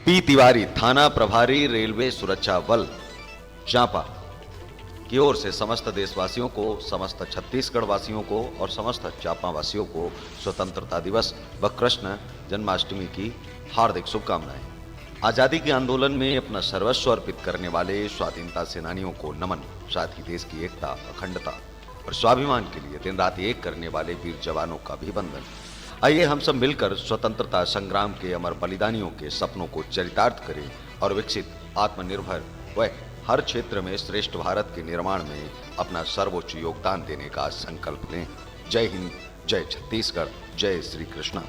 P Tiwari, थाना प्रभारी, railway सुरक्षा बल, चांपा की ओर से समस्त देशवासियों को, समस्त छत्तीसगढ़ वासियों को और समस्त चांपा वासियों को स्वतंत्रता दिवस व कृष्ण जन्माष्टमी की हार्दिक शुभकामनाएं। आजादी के आंदोलन में अपना सर्वस्व अर्पित करने वाले स्वाधीनता सेनानियों को नमन। साथ ही देश की एकता, अखंडता और स्वाभिमान के लिए दिन रात एक करने वाले वीर जवानों का भी वंदन। आइए हम सब मिलकर स्वतंत्रता संग्राम के अमर बलिदानियों के सपनों को चरितार्थ करें और विकसित, आत्मनिर्भर व हर क्षेत्र में श्रेष्ठ भारत के निर्माण में अपना सर्वोच्च योगदान देने का संकल्प लें। जय हिंद, जय छत्तीसगढ़, जय श्री कृष्णा।